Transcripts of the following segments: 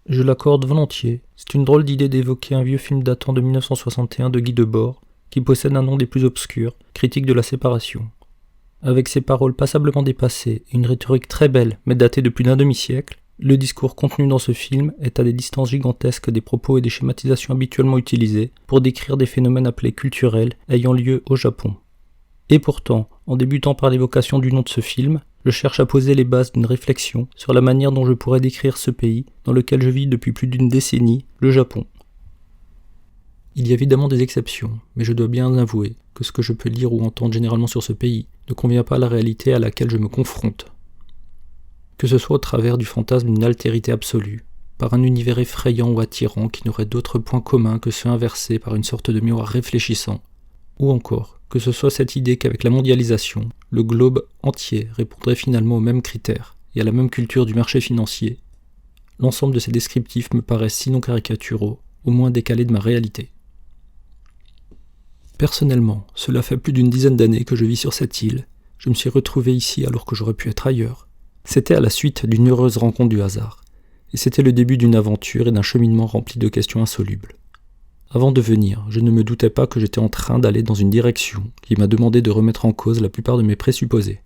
Je l'accorde volontiers, c'est une drôle d'idée d'évoquer un vieux film datant de 1961 de Guy Debord, qui possède un nom des plus obscurs, critique de la séparation. Avec ses paroles passablement dépassées et une rhétorique très belle mais datée de plus d'un demi-siècle, le discours contenu dans ce film est à des distances gigantesques des propos et des schématisations habituellement utilisés pour décrire des phénomènes appelés culturels ayant lieu au Japon. Et pourtant, en débutant par l'évocation du nom de ce film, je cherche à poser les bases d'une réflexion sur la manière dont je pourrais décrire ce pays dans lequel je vis depuis plus d'une décennie, le Japon. Il y a évidemment des exceptions, mais je dois bien avouer que ce que je peux lire ou entendre généralement sur ce pays ne convient pas à la réalité à laquelle je me confronte. Que ce soit au travers du fantasme d'une altérité absolue, par un univers effrayant ou attirant qui n'aurait d'autre point commun que ceux inversés par une sorte de miroir réfléchissant, ou encore que ce soit cette idée qu'avec la mondialisation, le globe entier répondrait finalement aux mêmes critères et à la même culture du marché financier, l'ensemble de ces descriptifs me paraissent sinon caricaturaux, au moins décalés de ma réalité. Personnellement, cela fait plus d'une dizaine d'années que je vis sur cette île, je me suis retrouvé ici alors que j'aurais pu être ailleurs. C'était à la suite d'une heureuse rencontre du hasard, et c'était le début d'une aventure et d'un cheminement rempli de questions insolubles. Avant de venir, je ne me doutais pas que j'étais en train d'aller dans une direction qui m'a demandé de remettre en cause la plupart de mes présupposés.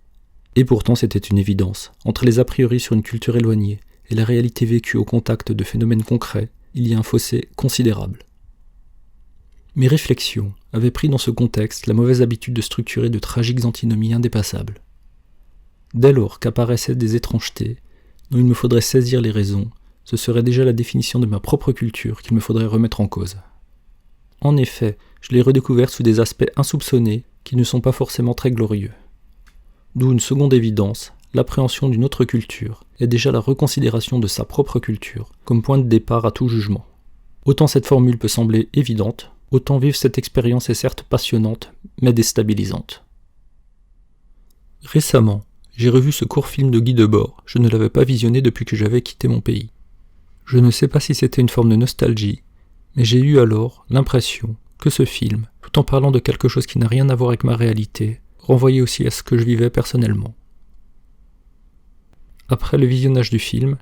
Et pourtant c'était une évidence, entre les a priori sur une culture éloignée et la réalité vécue au contact de phénomènes concrets, il y a un fossé considérable. Mes réflexions avaient pris dans ce contexte la mauvaise habitude de structurer de tragiques antinomies indépassables. Dès lors qu'apparaissaient des étrangetés, dont il me faudrait saisir les raisons, ce serait déjà la définition de ma propre culture qu'il me faudrait remettre en cause. En effet, je l'ai redécouverte sous des aspects insoupçonnés qui ne sont pas forcément très glorieux. D'où une seconde évidence, l'appréhension d'une autre culture est déjà la reconsidération de sa propre culture comme point de départ à tout jugement. Autant cette formule peut sembler évidente, autant vivre cette expérience est certes passionnante, mais déstabilisante. Récemment, j'ai revu ce court film de Guy Debord, je ne l'avais pas visionné depuis que j'avais quitté mon pays. Je ne sais pas si c'était une forme de nostalgie, mais j'ai eu alors l'impression que ce film, tout en parlant de quelque chose qui n'a rien à voir avec ma réalité, renvoyait aussi à ce que je vivais personnellement. Après le visionnage du film,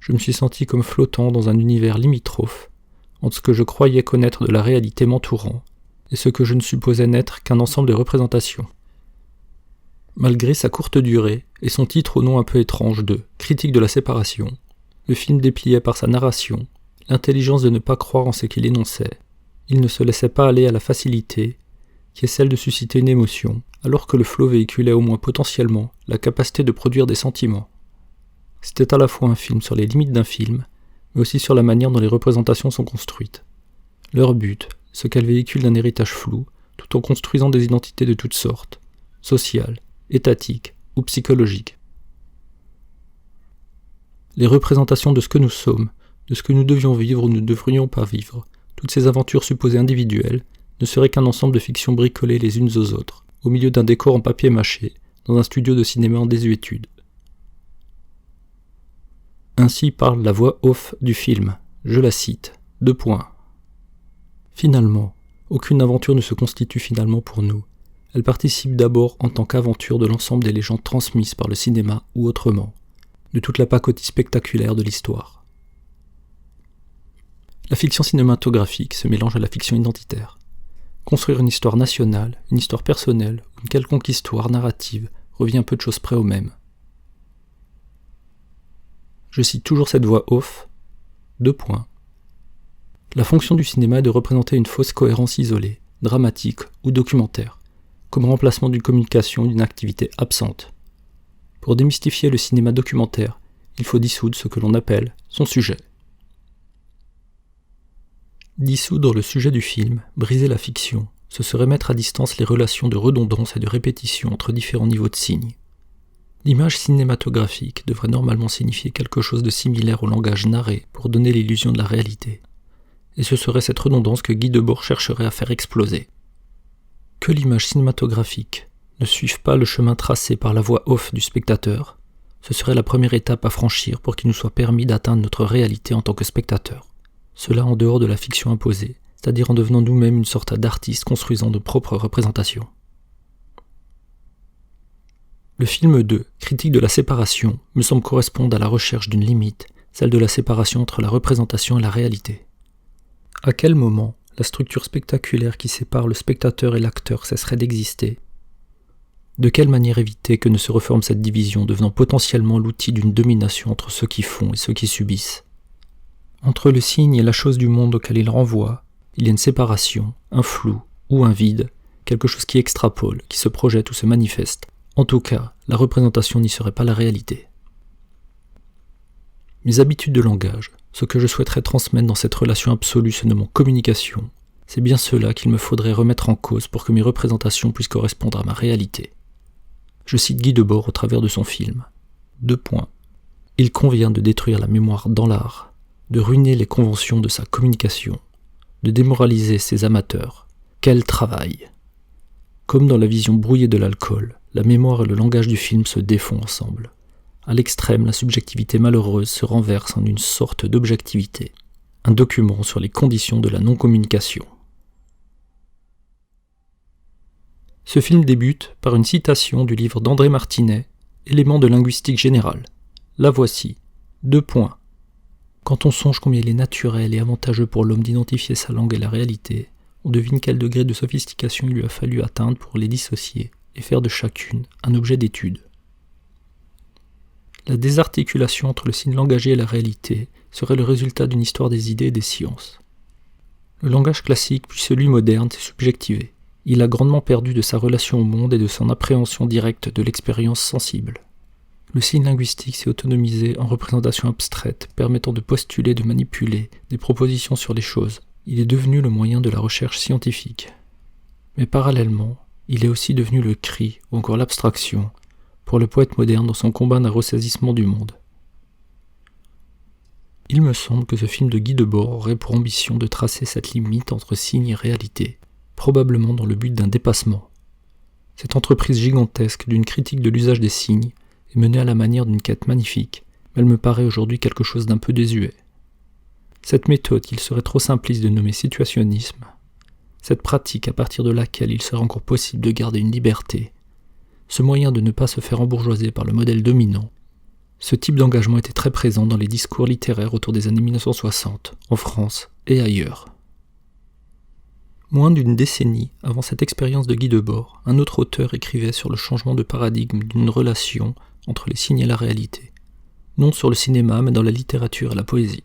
je me suis senti comme flottant dans un univers limitrophe entre ce que je croyais connaître de la réalité m'entourant et ce que je ne supposais n'être qu'un ensemble de représentations. Malgré sa courte durée et son titre au nom un peu étrange de « Critique de la séparation », le film dépliait par sa narration l'intelligence de ne pas croire en ce qu'il énonçait. Il ne se laissait pas aller à la facilité, qui est celle de susciter une émotion, alors que le flot véhiculait au moins potentiellement la capacité de produire des sentiments. C'était à la fois un film sur les limites d'un film, mais aussi sur la manière dont les représentations sont construites. Leur but, ce qu'elles véhiculent d'un héritage flou, tout en construisant des identités de toutes sortes, sociales, étatiques ou psychologiques. Les représentations de ce que nous sommes, de ce que nous devions vivre ou ne devrions pas vivre, toutes ces aventures supposées individuelles, ne seraient qu'un ensemble de fictions bricolées les unes aux autres, au milieu d'un décor en papier mâché, dans un studio de cinéma en désuétude. Ainsi parle la voix off du film, je la cite, : Finalement, aucune aventure ne se constitue finalement pour nous. Elle participe d'abord en tant qu'aventure de l'ensemble des légendes transmises par le cinéma ou autrement, de toute la pacotille spectaculaire de l'histoire. La fiction cinématographique se mélange à la fiction identitaire. Construire une histoire nationale, une histoire personnelle ou une quelconque histoire narrative revient peu de choses près au même. Je cite toujours cette voix off, : La fonction du cinéma est de représenter une fausse cohérence isolée, dramatique ou documentaire, comme remplacement d'une communication d'une activité absente. Pour démystifier le cinéma documentaire, il faut dissoudre ce que l'on appelle son sujet. Dissoudre le sujet du film, briser la fiction, ce serait mettre à distance les relations de redondance et de répétition entre différents niveaux de signes. L'image cinématographique devrait normalement signifier quelque chose de similaire au langage narré pour donner l'illusion de la réalité. Et ce serait cette redondance que Guy Debord chercherait à faire exploser. Que l'image cinématographique ne suive pas le chemin tracé par la voix off du spectateur, ce serait la première étape à franchir pour qu'il nous soit permis d'atteindre notre réalité en tant que spectateur. Cela en dehors de la fiction imposée, c'est-à-dire en devenant nous-mêmes une sorte d'artistes construisant de propres représentations. Le film 2, Critique de la séparation, me semble correspondre à la recherche d'une limite, celle de la séparation entre la représentation et la réalité. À quel moment la structure spectaculaire qui sépare le spectateur et l'acteur cesserait d'exister? De quelle manière éviter que ne se reforme cette division, devenant potentiellement l'outil d'une domination entre ceux qui font et ceux qui subissent? Entre le signe et la chose du monde auquel il renvoie, il y a une séparation, un flou ou un vide, quelque chose qui extrapole, qui se projette ou se manifeste. En tout cas, la représentation n'y serait pas la réalité. Mes habitudes de langage, ce que je souhaiterais transmettre dans cette relation absolue se nommant communication, c'est bien cela qu'il me faudrait remettre en cause pour que mes représentations puissent correspondre à ma réalité. Je cite Guy Debord au travers de son film. 2 points. Il convient de détruire la mémoire dans l'art, de ruiner les conventions de sa communication, de démoraliser ses amateurs. Quel travail! Comme dans la vision brouillée de l'alcool, la mémoire et le langage du film se défont ensemble. À l'extrême, la subjectivité malheureuse se renverse en une sorte d'objectivité, un document sur les conditions de la non-communication. Ce film débute par une citation du livre d'André Martinet, Éléments de linguistique générale. La voici. 2 points. Quand on songe combien il est naturel et avantageux pour l'homme d'identifier sa langue et la réalité, on devine quel degré de sophistication il lui a fallu atteindre pour les dissocier et faire de chacune un objet d'étude. La désarticulation entre le signe langagé et la réalité serait le résultat d'une histoire des idées et des sciences. Le langage classique, puis celui moderne, s'est subjectivé. Il a grandement perdu de sa relation au monde et de son appréhension directe de l'expérience sensible. Le signe linguistique s'est autonomisé en représentation abstraite, permettant de postuler et de manipuler des propositions sur les choses. Il est devenu le moyen de la recherche scientifique. Mais parallèlement, il est aussi devenu le cri, ou encore l'abstraction, pour le poète moderne dans son combat d'un ressaisissement du monde. Il me semble que ce film de Guy Debord aurait pour ambition de tracer cette limite entre signe et réalité, probablement dans le but d'un dépassement. Cette entreprise gigantesque d'une critique de l'usage des signes est menée à la manière d'une quête magnifique, mais elle me paraît aujourd'hui quelque chose d'un peu désuet. Cette méthode qu'il serait trop simpliste de nommer situationnisme, cette pratique à partir de laquelle il serait encore possible de garder une liberté, ce moyen de ne pas se faire embourgeoiser par le modèle dominant, ce type d'engagement était très présent dans les discours littéraires autour des années 1960, en France et ailleurs. Moins d'une décennie avant cette expérience de Guy Debord, un autre auteur écrivait sur le changement de paradigme d'une relation entre les signes et la réalité, non sur le cinéma mais dans la littérature et la poésie.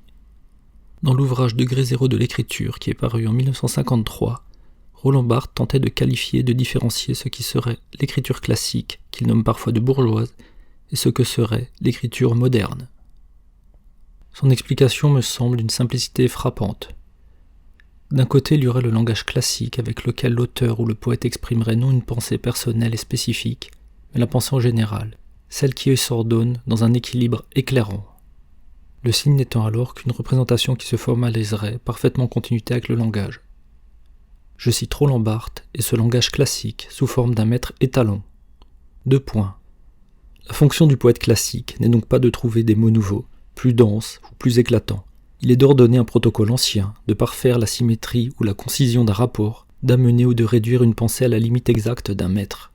Dans l'ouvrage Degré zéro de l'écriture qui est paru en 1953, Roland Barthes tentait de qualifier et de différencier ce qui serait l'écriture classique, qu'il nomme parfois de bourgeoise, et ce que serait l'écriture moderne. Son explication me semble d'une simplicité frappante. D'un côté, il y aurait le langage classique avec lequel l'auteur ou le poète exprimerait non une pensée personnelle et spécifique, mais la pensée en général, celle qui s'ordonne dans un équilibre éclairant. Le signe n'étant alors qu'une représentation qui se formaliserait parfaitement en continuité avec le langage. Je cite Roland Barthes et ce langage classique sous forme d'un maître étalon. 2 points. La fonction du poète classique n'est donc pas de trouver des mots nouveaux, plus denses ou plus éclatants. Il est d'ordonner un protocole ancien, de parfaire la symétrie ou la concision d'un rapport, d'amener ou de réduire une pensée à la limite exacte d'un maître.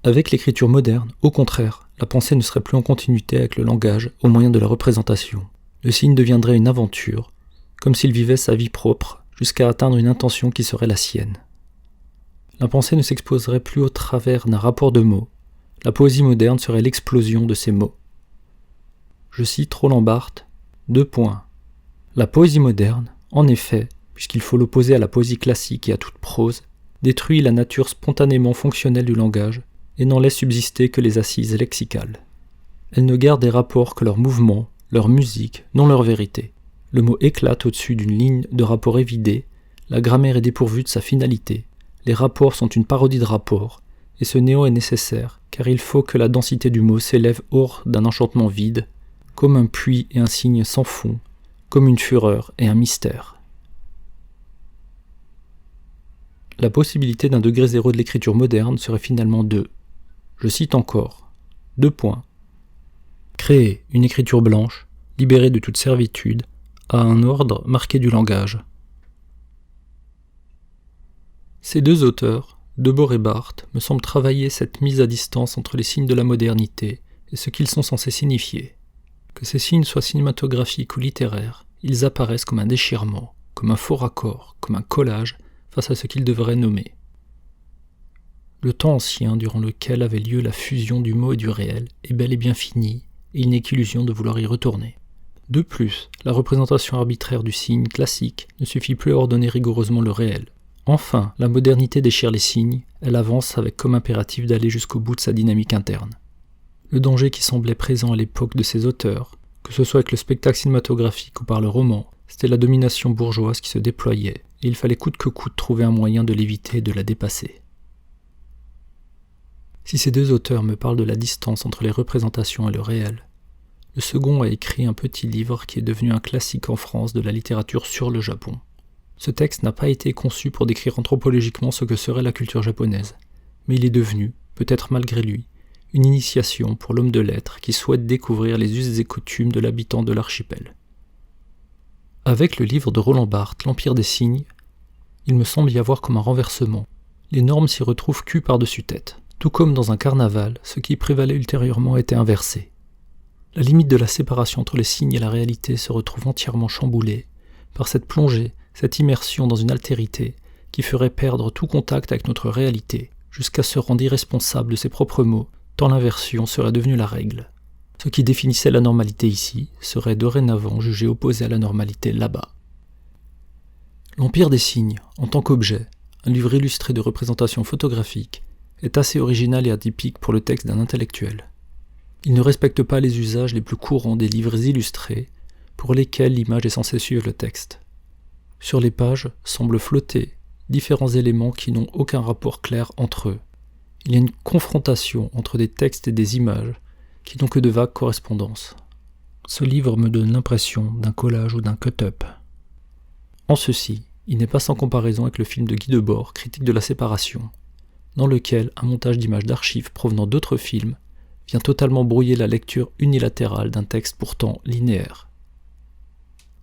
Avec l'écriture moderne, au contraire, la pensée ne serait plus en continuité avec le langage au moyen de la représentation. Le signe deviendrait une aventure, comme s'il vivait sa vie propre, jusqu'à atteindre une intention qui serait la sienne. La pensée ne s'exposerait plus au travers d'un rapport de mots. La poésie moderne serait l'explosion de ces mots. Je cite Roland Barthes, 2 points. La poésie moderne, en effet, puisqu'il faut l'opposer à la poésie classique et à toute prose, détruit la nature spontanément fonctionnelle du langage et n'en laisse subsister que les assises lexicales. Elle ne garde des rapports que leur mouvement, leur musique, non leur vérité. Le mot éclate au-dessus d'une ligne de rapport évidée, la grammaire est dépourvue de sa finalité, les rapports sont une parodie de rapports, et ce néant est nécessaire, car il faut que la densité du mot s'élève hors d'un enchantement vide, comme un puits et un signe sans fond, comme une fureur et un mystère. La possibilité d'un degré zéro de l'écriture moderne serait finalement 2. Je cite encore, 2 points. Créer une écriture blanche, libérée de toute servitude, à un ordre marqué du langage. Ces deux auteurs, Debord et Barthes, me semblent travailler cette mise à distance entre les signes de la modernité et ce qu'ils sont censés signifier. Que ces signes soient cinématographiques ou littéraires, ils apparaissent comme un déchirement, comme un faux raccord, comme un collage face à ce qu'ils devraient nommer. Le temps ancien durant lequel avait lieu la fusion du mot et du réel est bel et bien fini, et il n'est qu'illusion de vouloir y retourner. De plus, la représentation arbitraire du signe classique ne suffit plus à ordonner rigoureusement le réel. Enfin, la modernité déchire les signes, elle avance avec comme impératif d'aller jusqu'au bout de sa dynamique interne. Le danger qui semblait présent à l'époque de ces auteurs, que ce soit avec le spectacle cinématographique ou par le roman, c'était la domination bourgeoise qui se déployait, et il fallait coûte que coûte trouver un moyen de l'éviter et de la dépasser. Si ces deux auteurs me parlent de la distance entre les représentations et le réel, le second a écrit un petit livre qui est devenu un classique en France de la littérature sur le Japon. Ce texte n'a pas été conçu pour décrire anthropologiquement ce que serait la culture japonaise, mais il est devenu, peut-être malgré lui, une initiation pour l'homme de lettres qui souhaite découvrir les us et coutumes de l'habitant de l'archipel. Avec le livre de Roland Barthes, L'Empire des signes, il me semble y avoir comme un renversement. Les normes s'y retrouvent cul par-dessus tête. Tout comme dans un carnaval, ce qui prévalait ultérieurement a été inversé. La limite de la séparation entre les signes et la réalité se retrouve entièrement chamboulée par cette plongée, cette immersion dans une altérité qui ferait perdre tout contact avec notre réalité, jusqu'à se rendre irresponsable de ses propres mots, tant l'inversion serait devenue la règle. Ce qui définissait la normalité ici serait dorénavant jugé opposé à la normalité là-bas. L'Empire des signes, en tant qu'objet, un livre illustré de représentations photographiques, est assez original et atypique pour le texte d'un intellectuel. Il ne respecte pas les usages les plus courants des livres illustrés, pour lesquels l'image est censée suivre le texte. Sur les pages semblent flotter différents éléments qui n'ont aucun rapport clair entre eux. Il y a une confrontation entre des textes et des images qui n'ont que de vagues correspondances. Ce livre me donne l'impression d'un collage ou d'un cut-up. En ceci, il n'est pas sans comparaison avec le film de Guy Debord, Critique de la séparation, dans lequel un montage d'images d'archives provenant d'autres films vient totalement brouiller la lecture unilatérale d'un texte pourtant linéaire.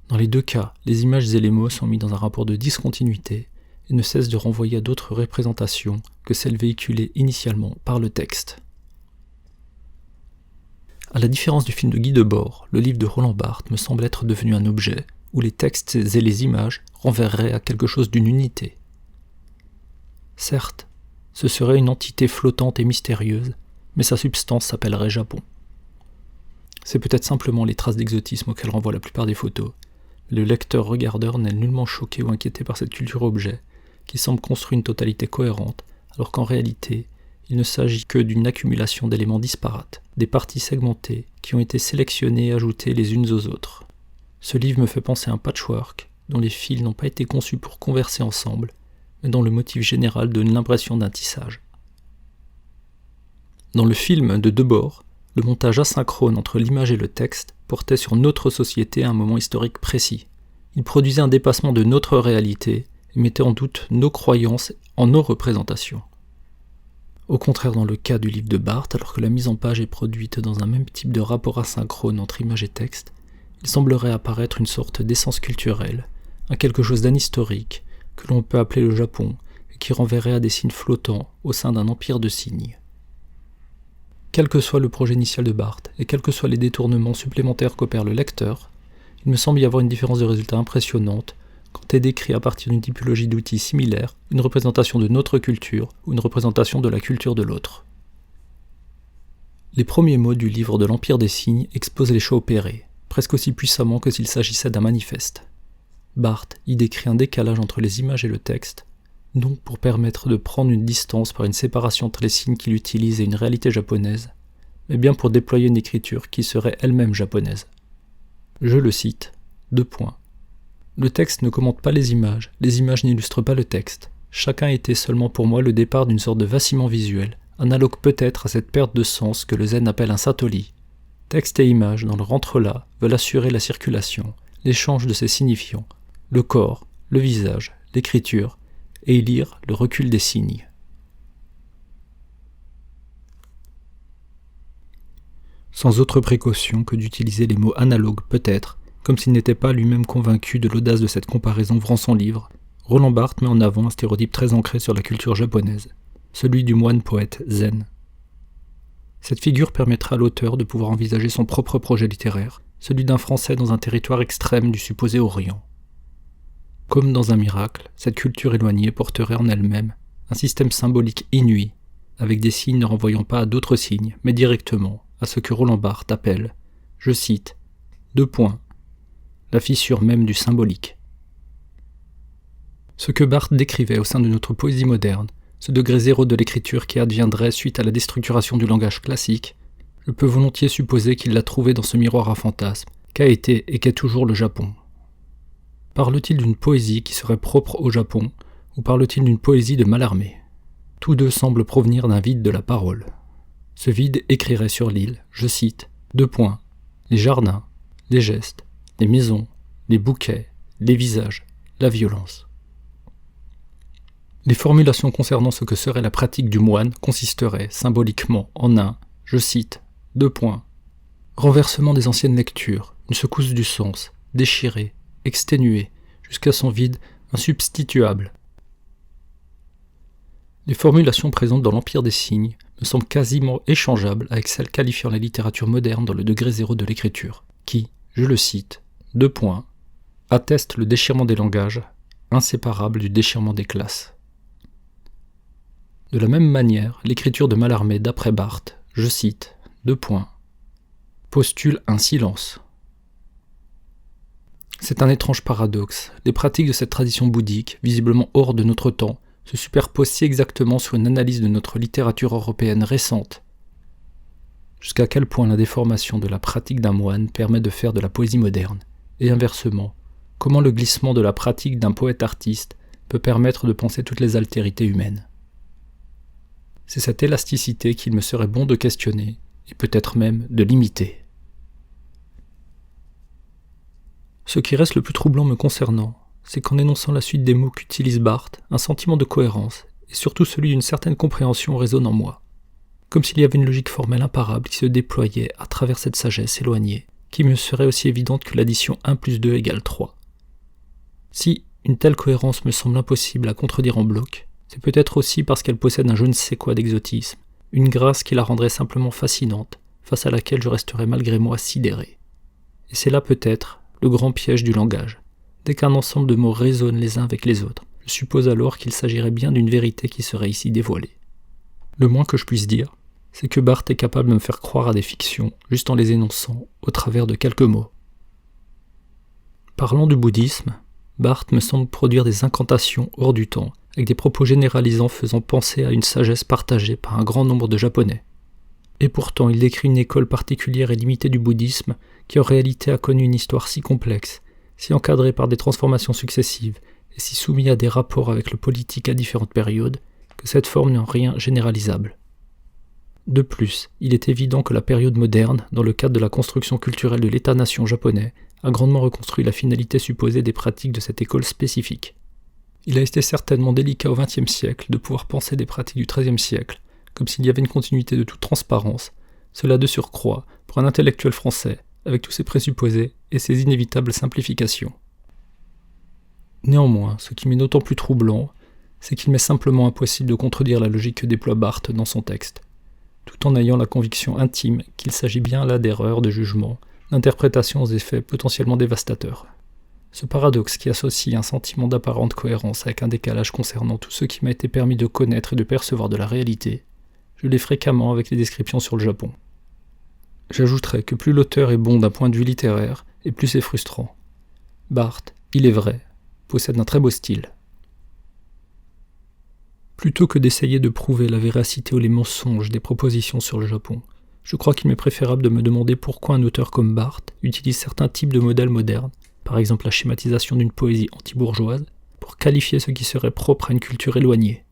Dans les deux cas, les images et les mots sont mis dans un rapport de discontinuité et ne cessent de renvoyer à d'autres représentations que celles véhiculées initialement par le texte. À la différence du film de Guy Debord, le livre de Roland Barthes me semble être devenu un objet où les textes et les images renverraient à quelque chose d'une unité. Certes, ce serait une entité flottante et mystérieuse, mais sa substance s'appellerait Japon. C'est peut-être simplement les traces d'exotisme auxquelles renvoient la plupart des photos. Le lecteur regardeur n'est nullement choqué ou inquiété par cette culture-objet, qui semble construire une totalité cohérente, alors qu'en réalité, il ne s'agit que d'une accumulation d'éléments disparates, des parties segmentées qui ont été sélectionnées et ajoutées les unes aux autres. Ce livre me fait penser à un patchwork, dont les fils n'ont pas été conçus pour converser ensemble, mais dont le motif général donne l'impression d'un tissage. Dans le film de Debord, le montage asynchrone entre l'image et le texte portait sur notre société à un moment historique précis. Il produisait un dépassement de notre réalité et mettait en doute nos croyances en nos représentations. Au contraire dans le cas du livre de Barthes, alors que la mise en page est produite dans un même type de rapport asynchrone entre image et texte, il semblerait apparaître une sorte d'essence culturelle, un quelque chose d'anhistorique, que l'on peut appeler le Japon, et qui renverrait à des signes flottants au sein d'un empire de signes. Quel que soit le projet initial de Barthes, et quels que soient les détournements supplémentaires qu'opère le lecteur, il me semble y avoir une différence de résultat impressionnante quand est décrit à partir d'une typologie d'outils similaires une représentation de notre culture ou une représentation de la culture de l'autre. Les premiers mots du livre de l'Empire des signes exposent les choix opérés, presque aussi puissamment que s'il s'agissait d'un manifeste. Barthes y décrit un décalage entre les images et le texte, non pour permettre de prendre une distance par une séparation entre les signes qu'il utilise et une réalité japonaise, mais bien pour déployer une écriture qui serait elle-même japonaise. Je le cite, : Le texte ne commente pas les images n'illustrent pas le texte. Chacun était seulement pour moi le départ d'une sorte de vacillement visuel, analogue peut-être à cette perte de sens que le zen appelle un satori. Texte et image, dans leur entrelac, veulent assurer la circulation, l'échange de ces signifiants, le corps, le visage, l'écriture, et y lire le recul des signes. Sans autre précaution que d'utiliser les mots analogues peut-être, comme s'il n'était pas lui-même convaincu de l'audace de cette comparaison ouvrant son livre, Roland Barthes met en avant un stéréotype très ancré sur la culture japonaise, celui du moine-poète zen. Cette figure permettra à l'auteur de pouvoir envisager son propre projet littéraire, celui d'un Français dans un territoire extrême du supposé Orient. Comme dans un miracle, cette culture éloignée porterait en elle-même un système symbolique inouï, avec des signes ne renvoyant pas à d'autres signes, mais directement à ce que Roland Barthes appelle, je cite, la fissure même du symbolique. Ce que Barthes décrivait au sein de notre poésie moderne, ce degré zéro de l'écriture qui adviendrait suite à la déstructuration du langage classique, je peux volontiers supposer qu'il l'a trouvé dans ce miroir à fantasmes, qu'a été et qu'est toujours le Japon. Parle-t-il d'une poésie qui serait propre au Japon, ou parle-t-il d'une poésie de Mallarmé ? Tous deux semblent provenir d'un vide de la parole. Ce vide écrirait sur l'île, je cite, les jardins, les gestes, les maisons, les bouquets, les visages, la violence. Les formulations concernant ce que serait la pratique du moine consisteraient symboliquement en un, je cite, renversement des anciennes lectures, une secousse du sens, déchiré, exténué, jusqu'à son vide insubstituable. Les formulations présentes dans l'Empire des signes me semblent quasiment échangeables avec celles qualifiant la littérature moderne dans le degré zéro de l'écriture, qui, je le cite, atteste le déchirement des langages, inséparable du déchirement des classes. De la même manière, l'écriture de Mallarmé d'après Barthes, je cite, postule un silence. C'est un étrange paradoxe. Les pratiques de cette tradition bouddhique, visiblement hors de notre temps, se superposent si exactement sur une analyse de notre littérature européenne récente. Jusqu'à quel point la déformation de la pratique d'un moine permet de faire de la poésie moderne, et inversement, comment le glissement de la pratique d'un poète-artiste peut permettre de penser toutes les altérités humaines. C'est cette élasticité qu'il me serait bon de questionner, et peut-être même de limiter. Ce qui reste le plus troublant me concernant, c'est qu'en énonçant la suite des mots qu'utilise Barthes, un sentiment de cohérence, et surtout celui d'une certaine compréhension résonne en moi. Comme s'il y avait une logique formelle imparable qui se déployait à travers cette sagesse éloignée, qui me serait aussi évidente que l'addition 1 plus 2 égale 3. Si une telle cohérence me semble impossible à contredire en bloc, c'est peut-être aussi parce qu'elle possède un je ne sais quoi d'exotisme, une grâce qui la rendrait simplement fascinante, face à laquelle je resterais malgré moi sidéré. Et c'est là peut-être le grand piège du langage. Dès qu'un ensemble de mots résonnent les uns avec les autres, je suppose alors qu'il s'agirait bien d'une vérité qui serait ici dévoilée. Le moins que je puisse dire, c'est que Barthes est capable de me faire croire à des fictions juste en les énonçant au travers de quelques mots. Parlant du bouddhisme, Barthes me semble produire des incantations hors du temps, avec des propos généralisants faisant penser à une sagesse partagée par un grand nombre de Japonais. Et pourtant, il décrit une école particulière et limitée du bouddhisme qui en réalité a connu une histoire si complexe, si encadrée par des transformations successives et si soumis à des rapports avec le politique à différentes périodes, que cette forme n'est en rien généralisable. De plus, il est évident que la période moderne, dans le cadre de la construction culturelle de l'État-nation japonais, a grandement reconstruit la finalité supposée des pratiques de cette école spécifique. Il a été certainement délicat au XXe siècle de pouvoir penser des pratiques du XIIIe siècle, comme s'il y avait une continuité de toute transparence, cela de surcroît pour un intellectuel français, avec tous ses présupposés et ses inévitables simplifications. Néanmoins, ce qui m'est d'autant plus troublant, c'est qu'il m'est simplement impossible de contredire la logique que déploie Barthes dans son texte, tout en ayant la conviction intime qu'il s'agit bien là d'erreurs de jugement, d'interprétations aux effets potentiellement dévastateurs. Ce paradoxe qui associe un sentiment d'apparente cohérence avec un décalage concernant tout ce qui m'a été permis de connaître et de percevoir de la réalité, je l'ai fréquemment avec les descriptions sur le Japon. J'ajouterais que plus l'auteur est bon d'un point de vue littéraire, et plus c'est frustrant. Barthes, il est vrai, possède un très beau style. Plutôt que d'essayer de prouver la véracité ou les mensonges des propositions sur le Japon, je crois qu'il m'est préférable de me demander pourquoi un auteur comme Barthes utilise certains types de modèles modernes, par exemple la schématisation d'une poésie anti-bourgeoise, pour qualifier ce qui serait propre à une culture éloignée.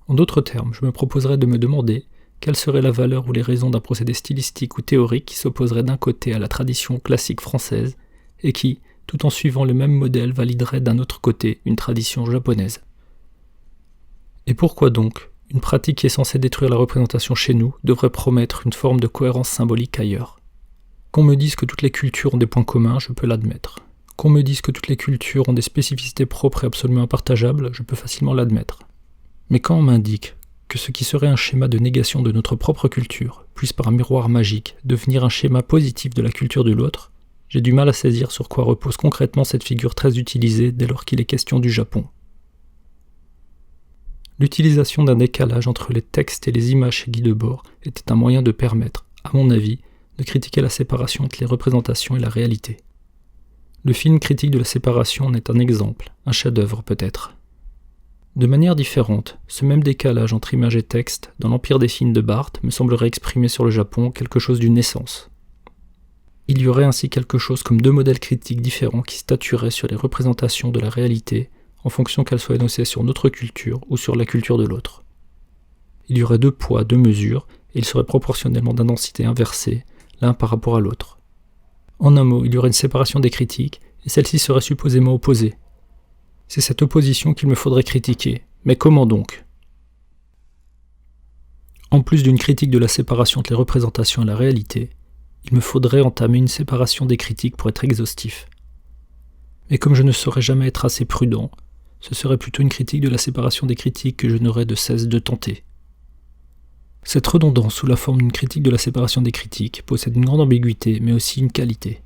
En d'autres termes, je me proposerais de me demander quelle serait la valeur ou les raisons d'un procédé stylistique ou théorique qui s'opposerait d'un côté à la tradition classique française et qui, tout en suivant le même modèle, validerait d'un autre côté une tradition japonaise. Et pourquoi donc une pratique qui est censée détruire la représentation chez nous devrait promettre une forme de cohérence symbolique ailleurs ? Qu'on me dise que toutes les cultures ont des points communs, je peux l'admettre. Qu'on me dise que toutes les cultures ont des spécificités propres et absolument impartageables, je peux facilement l'admettre. Mais quand on m'indique que ce qui serait un schéma de négation de notre propre culture puisse par un miroir magique devenir un schéma positif de la culture de l'autre, j'ai du mal à saisir sur quoi repose concrètement cette figure très utilisée dès lors qu'il est question du Japon. L'utilisation d'un décalage entre les textes et les images chez Guy Debord était un moyen de permettre, à mon avis, de critiquer la séparation entre les représentations et la réalité. Le film critique de la séparation en est un exemple, un chef-d'œuvre peut-être. De manière différente, ce même décalage entre image et texte, dans l'Empire des films de Barthes, me semblerait exprimer sur le Japon quelque chose d'une essence. Il y aurait ainsi quelque chose comme deux modèles critiques différents qui statueraient sur les représentations de la réalité, en fonction qu'elles soient énoncées sur notre culture ou sur la culture de l'autre. Il y aurait deux poids, deux mesures, et ils seraient proportionnellement d'intensité inversée, l'un par rapport à l'autre. En un mot, il y aurait une séparation des critiques, et celle-ci serait supposément opposée. C'est cette opposition qu'il me faudrait critiquer. Mais comment donc ? En plus d'une critique de la séparation entre les représentations et la réalité, il me faudrait entamer une séparation des critiques pour être exhaustif. Mais comme je ne saurais jamais être assez prudent, ce serait plutôt une critique de la séparation des critiques que je n'aurais de cesse de tenter. Cette redondance sous la forme d'une critique de la séparation des critiques possède une grande ambiguïté, mais aussi une qualité.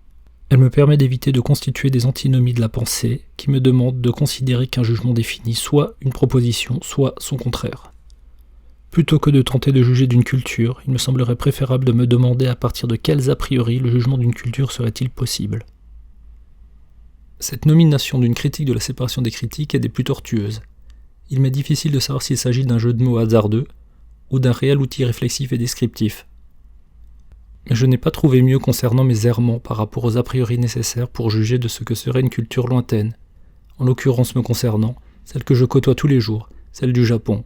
Elle me permet d'éviter de constituer des antinomies de la pensée qui me demandent de considérer qu'un jugement définit soit une proposition, soit son contraire. Plutôt que de tenter de juger d'une culture, il me semblerait préférable de me demander à partir de quels a priori le jugement d'une culture serait-il possible. Cette nomination d'une critique de la séparation des critiques est des plus tortueuses. Il m'est difficile de savoir s'il s'agit d'un jeu de mots hasardeux ou d'un réel outil réflexif et descriptif. Mais je n'ai pas trouvé mieux concernant mes errements par rapport aux a priori nécessaires pour juger de ce que serait une culture lointaine, en l'occurrence me concernant, celle que je côtoie tous les jours, celle du Japon.